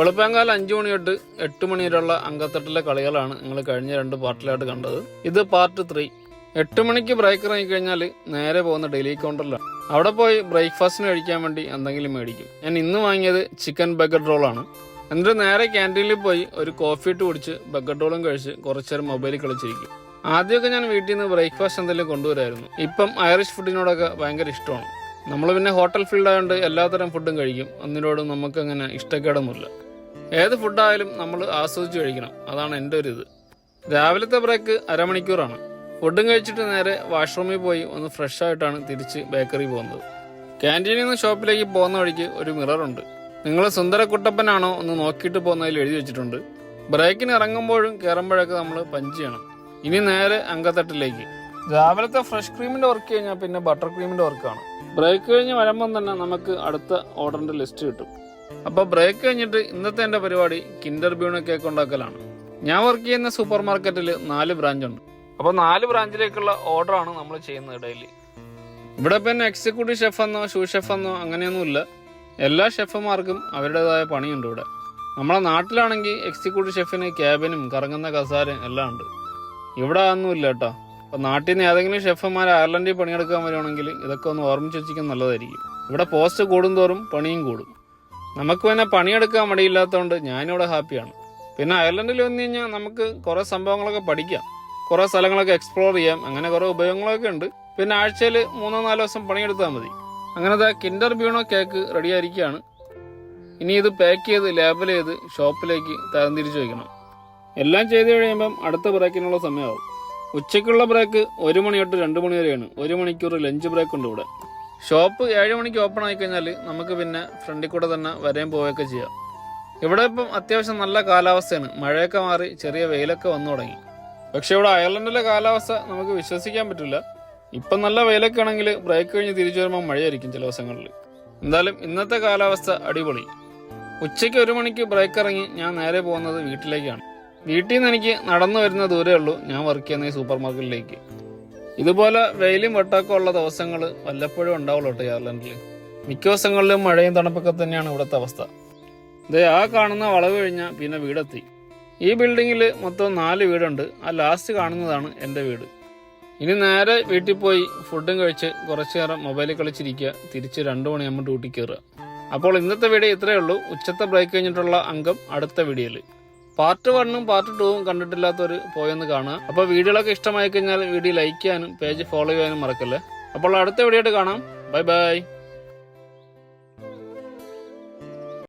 വെളുപ്പാങ്കാലം 5 മണി തൊട്ട് 8 മണി വരെയുള്ള അങ്കത്തട്ടിലെ കളികളാണ് നിങ്ങൾ കഴിഞ്ഞ 2 പാർട്ടിലായിട്ട് കണ്ടത്. ഇത് പാർട്ട് 3. 8 മണിക്ക് ബ്രേക്ക് ഇറങ്ങി കഴിഞ്ഞാൽ നേരെ പോകുന്ന ഡെയിലി കൗണ്ടറിലാണ്. അവിടെ പോയി ബ്രേക്ക്ഫാസ്റ്റിന് കഴിക്കാൻ വേണ്ടി എന്തെങ്കിലും മേടിക്കും. ഞാൻ ഇന്ന് വാങ്ങിയത് ചിക്കൻ ബഗഡ് റോളാണ്. എന്നിട്ട് നേരെ ക്യാൻറ്റീനിൽ പോയി ഒരു കോഫി ഇട്ട് കുടിച്ച് ബഗഡ് റോളും കഴിച്ച് കുറച്ചേരം മൊബൈലിൽ കളിച്ചിരിക്കും. ആദ്യമൊക്കെ ഞാൻ വീട്ടിൽ നിന്ന് ബ്രേക്ക്ഫാസ്റ്റ് എന്തെങ്കിലും കൊണ്ടുവരായിരുന്നു. ഇപ്പം ഐറിഷ് ഫുഡിനോടൊക്കെ ഭയങ്കര ഇഷ്ടമാണ്. നമ്മൾ പിന്നെ ഹോട്ടൽ ഫീൽഡ് ആയതുകൊണ്ട് എല്ലാത്തരം ഫുഡും കഴിക്കും. അതിനോട് നമുക്കങ്ങനെ ഇഷ്ടക്കേടൊന്നുമില്ല. ഏത് ഫുഡായാലും നമ്മൾ ആസ്വദിച്ച് കഴിക്കണം. അതാണ് എൻ്റെ ഒരു ഇത്. രാവിലത്തെ ബ്രേക്ക് അരമണിക്കൂറാണ്. ഫുഡും കഴിച്ചിട്ട് നേരെ വാഷ്റൂമിൽ പോയി ഒന്ന് ഫ്രഷ് ആയിട്ടാണ് തിരിച്ച് ബേക്കറി പോകുന്നത്. ക്യാൻറ്റീനിൽ നിന്ന് ഷോപ്പിലേക്ക് പോകുന്ന വഴിക്ക് ഒരു മിററുണ്ട്. നിങ്ങൾ സുന്ദരക്കുട്ടപ്പനാണോ ഒന്ന് നോക്കിയിട്ട് പോകുന്നതിൽ എഴുതി വെച്ചിട്ടുണ്ട്. ബ്രേക്കിന് ഇറങ്ങുമ്പോഴും കയറുമ്പോഴൊക്കെ നമ്മൾ പഞ്ച് ചെയ്യണം. ഇനി നേരെ അങ്കത്തട്ടിലേക്ക്. രാവിലത്തെ ഫ്രഷ് ക്രീമിൻ്റെ വർക്ക് കഴിഞ്ഞാൽ പിന്നെ ബട്ടർ ക്രീമിൻ്റെ വർക്കാണ്. ബ്രേക്ക് കഴിഞ്ഞ് വരുമ്പം തന്നെ നമുക്ക് അടുത്ത ഓർഡറിൻ്റെ ലിസ്റ്റ് കിട്ടും. അപ്പോൾ ബ്രേക്ക് കഴിഞ്ഞിട്ട് ഇന്നത്തെ എൻ്റെ പരിപാടി കിൻഡർ ബ്യൂണോ കേക്ക് ഉണ്ടാക്കലാണ്. ഞാൻ വർക്ക് ചെയ്യുന്ന സൂപ്പർ മാർക്കറ്റിൽ 4 ബ്രാഞ്ചുണ്ട്. അപ്പോൾ 4 ബ്രാഞ്ചിലേക്കുള്ള ഓർഡറാണ് നമ്മൾ ചെയ്യുന്നത് ഡെയിലി. ഇവിടെ പിന്നെ എക്സിക്യൂട്ടീവ് ഷെഫെന്നോ ഷൂ ഷെഫെന്നോ അങ്ങനെയൊന്നുമില്ല. എല്ലാ ഷെഫന്മാർക്കും അവരുടേതായ പണിയുണ്ട് ഇവിടെ. നമ്മളെ നാട്ടിലാണെങ്കിൽ എക്സിക്യൂട്ടീവ് ഷെഫിന് ക്യാബിനും കറങ്ങുന്ന കസാരയും എല്ലാം ഉണ്ട്. ഇവിടെ അതൊന്നുമില്ല കേട്ടോ. അപ്പോൾ നാട്ടിൽ നിന്ന് ഏതെങ്കിലും ഷെഫന്മാർ അയർലൻഡിൽ പണിയെടുക്കാൻ വരുവാണെങ്കിൽ ഇതൊക്കെ ഒന്ന് ഓർമ്മിച്ച് വെച്ചിരിക്കുന്നത് നല്ലതായിരിക്കും. ഇവിടെ പോസ്റ്റ് കൂടുന്തോറും പണിയും കൂടും. നമുക്ക് പിന്നെ പണിയെടുക്കാൻ മടിയില്ലാത്തതുകൊണ്ട് ഞാനിവിടെ ഹാപ്പിയാണ്. പിന്നെ അയർലൻഡിൽ വന്നു കഴിഞ്ഞാൽ നമുക്ക് കുറേ സംഭവങ്ങളൊക്കെ പഠിക്കാം, കുറേ സ്ഥലങ്ങളൊക്കെ എക്സ്പ്ലോർ ചെയ്യാം. അങ്ങനെ കുറേ ഉപയോഗങ്ങളൊക്കെ ഉണ്ട്. പിന്നെ ആഴ്ചയിൽ 3-4 ദിവസം പണിയെടുത്താൽ മതി. അങ്ങനത്തെ കിൻഡർ ബ്യൂണോ കേക്ക് റെഡിയായിരിക്കുകയാണ്. ഇനി ഇത് പാക്ക് ചെയ്ത് ലേബൽ ചെയ്ത് ഷോപ്പിലേക്ക് തരംതിരിച്ച് വയ്ക്കണം. എല്ലാം ചെയ്ത് കഴിയുമ്പം അടുത്ത ബ്രേക്കിനുള്ള സമയമാവും. ഉച്ചയ്ക്കുള്ള ബ്രേക്ക് 1 മണി തൊട്ട് 2 മണി വരെയാണ്. 1 മണിക്കൂർ ലഞ്ച് ബ്രേക്ക് ഉണ്ട് ഇവിടെ. ഷോപ്പ് 7 മണിക്ക് ഓപ്പൺ ആയിക്കഴിഞ്ഞാൽ നമുക്ക് പിന്നെ ഫ്രണ്ടിൽ കൂടെ തന്നെ വരെയും പോവുകയൊക്കെ ചെയ്യാം. ഇവിടെ ഇപ്പം അത്യാവശ്യം നല്ല കാലാവസ്ഥയാണ്. മഴയൊക്കെ മാറി ചെറിയ വെയിലൊക്കെ വന്നു തുടങ്ങി. പക്ഷെ ഇവിടെ അയർലൻഡിലെ കാലാവസ്ഥ നമുക്ക് വിശ്വസിക്കാൻ പറ്റില്ല. ഇപ്പം നല്ല വെയിലൊക്കെ ആണെങ്കിൽ ബ്രേക്ക് കഴിഞ്ഞ് തിരിച്ചു വരുമ്പോൾ മഴയായിരിക്കും ചില ദിവസങ്ങളിൽ. എന്തായാലും ഇന്നത്തെ കാലാവസ്ഥ അടിപൊളി. ഉച്ചയ്ക്ക് 1 മണിക്ക് ബ്രേക്ക് ഇറങ്ങി ഞാൻ നേരെ പോകുന്നത് വീട്ടിലേക്കാണ്. വീട്ടിൽ നിന്ന് എനിക്ക് നടന്നു വരുന്ന ദൂരേ ഉള്ളൂ ഞാൻ വർക്ക് ചെയ്യുന്ന ഈ സൂപ്പർ മാർക്കറ്റിലേക്ക്. ഇതുപോലെ വെയിലും വെട്ടമൊക്കെ ഉള്ള ദിവസങ്ങൾ വല്ലപ്പോഴും ഉണ്ടാവുള്ളൂ കേട്ടോ അയർലൻഡിൽ. മിക്ക ദിവസങ്ങളിലും മഴയും തണുപ്പൊക്കെ തന്നെയാണ് ഇവിടുത്തെ അവസ്ഥ. ഇതേ ആ കാണുന്ന വളവ് കഴിഞ്ഞാൽ പിന്നെ വീടെത്തി. ഈ ബിൽഡിങ്ങിൽ മൊത്തം 4 വീടുണ്ട്. ആ ലാസ്റ്റ് കാണുന്നതാണ് എൻ്റെ വീട്. ഇനി നേരെ വീട്ടിൽ പോയി ഫുഡും കഴിച്ച് കുറച്ച് നേരം മൊബൈലിൽ കളിച്ചിരിക്കുക. തിരിച്ച് 2 മണിയാകുമ്പോൾ ഡ്യൂട്ടി കയറുക. അപ്പോൾ ഇന്നത്തെ വീഡിയോ ഇത്രയേ ഉള്ളൂ. ഉച്ചത്തെ ബ്രേക്ക് കഴിഞ്ഞിട്ടുള്ള അംഗം അടുത്ത വീഡിയോയിൽ. പാർട്ട് 1ഉം പാർട്ട് 2ഉം കണ്ടിട്ടില്ലാത്തവർ പോയൊന്ന് കാണുക. അപ്പോൾ വീഡിയോകളൊക്കെ ഇഷ്ടമായി കഴിഞ്ഞാൽ വീഡിയോ ലൈക്ക് ചെയ്യാനും പേജ് ഫോളോ ചെയ്യാനും മറക്കല്ലേ. അപ്പോൾ അടുത്ത വീഡിയോ ആയിട്ട് കാണാം. Bye bye.